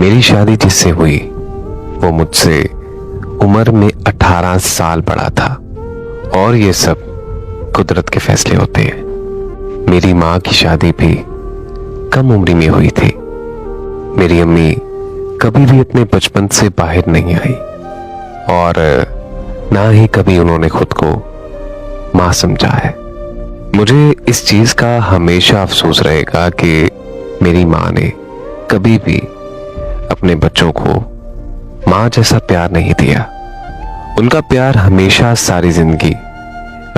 मेरी शादी जिससे हुई वो मुझसे उम्र में 18 साल बड़ा था। और ये सब कुदरत के फैसले होते हैं। मेरी माँ की शादी भी कम उम्र में हुई थी। मेरी अम्मी कभी भी अपने बचपन से बाहर नहीं आई और ना ही कभी उन्होंने खुद को माँ समझा है। मुझे इस चीज का हमेशा अफसोस रहेगा कि मेरी माँ ने कभी भी अपने बच्चों को माँ जैसा प्यार नहीं दिया। उनका प्यार हमेशा सारी जिंदगी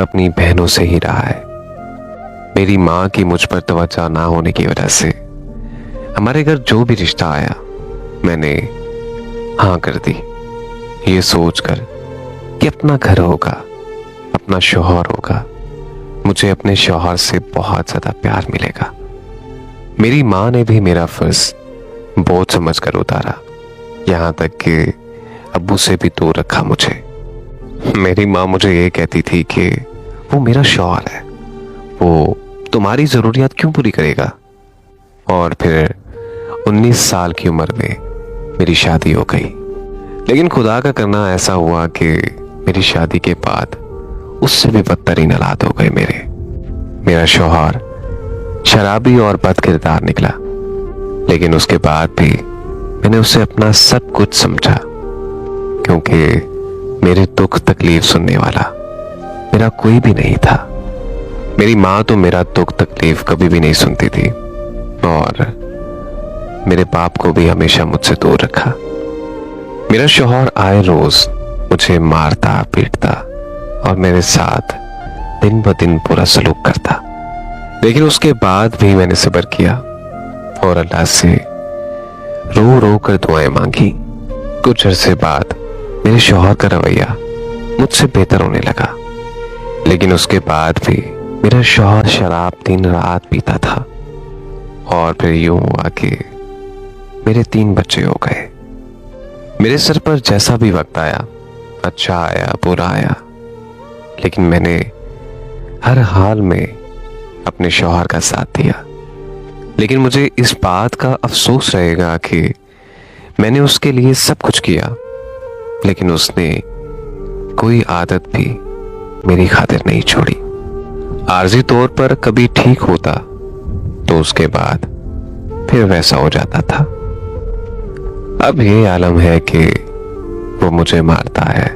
अपनी बहनों से ही रहा है। मेरी माँ की मुझ पर तवज्जो ना होने की वजह से हमारे घर जो भी रिश्ता आया मैंने हाँ कर दी, ये सोचकर कि अपना घर होगा, अपना शौहर होगा, मुझे अपने शौहर से बहुत ज्यादा प्यार मिलेगा। मेरी माँ ने भी मेरा फर्ज बोझ समझकर उतारा, यहां तक कि अब्बू से भी दूर रखा मुझे। मेरी माँ मुझे ये कहती थी कि वो मेरा शौहर है, वो तुम्हारी जरूरियात क्यों पूरी करेगा। और फिर 19 साल की उम्र में मेरी शादी हो गई। लेकिन खुदा का करना ऐसा हुआ कि मेरी शादी के बाद उससे भी बदतरीन हालात हो गए मेरा शौहर शराबी और बदकिरदार निकला। लेकिन उसके बाद भी मैंने उसे अपना सब कुछ समझा, क्योंकि मेरे दुख तकलीफ सुनने वाला मेरा कोई भी नहीं था। मेरी माँ तो मेरा दुख तकलीफ कभी भी नहीं सुनती थी और मेरे बाप को भी हमेशा मुझसे दूर रखा। मेरा शौहर आए रोज मुझे मारता पीटता और मेरे साथ दिन ब दिन बुरा सलूक करता। लेकिन उसके बाद भी मैंने सब्र किया और अल्लाह से रो रो कर दुआएं मांगी। कुछ अरसे बाद मेरे शौहर का रवैया मुझसे बेहतर होने लगा। लेकिन उसके बाद भी मेरा शौहर शराब दिन रात पीता था और फिर यूं हुआ कि मेरे 3 बच्चे हो गए। मेरे सर पर जैसा भी वक्त आया, अच्छा आया बुरा आया, लेकिन मैंने हर हाल में अपने शौहर का साथ दिया। लेकिन मुझे इस बात का अफसोस रहेगा कि मैंने उसके लिए सब कुछ किया, लेकिन उसने कोई आदत भी मेरी खातिर नहीं छोड़ी। आर्जी तौर पर कभी ठीक होता तो उसके बाद फिर वैसा हो जाता था। अब ये आलम है कि वो मुझे मारता है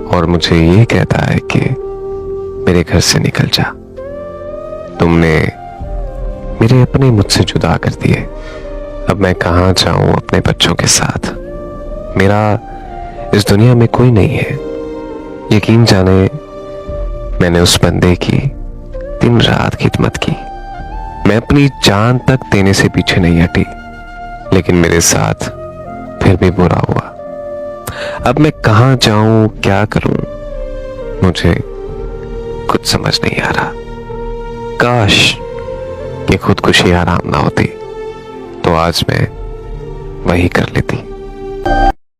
और मुझे ये कहता है कि मेरे घर से निकल जा, तुमने मेरे अपने मुझसे जुदा कर दिए। अब मैं कहां जाऊं अपने बच्चों के साथ। मेरा इस दुनिया में कोई नहीं है। यकीन जाने मैंने उस बंदे की दिन रात खिदमत की, मैं अपनी जान तक देने से पीछे नहीं हटी, लेकिन मेरे साथ फिर भी बुरा हुआ। अब मैं कहां जाऊं, क्या करूं, मुझे कुछ समझ नहीं आ रहा। काश ये खुदकुशी आराम ना होती तो आज मैं वही कर लेती।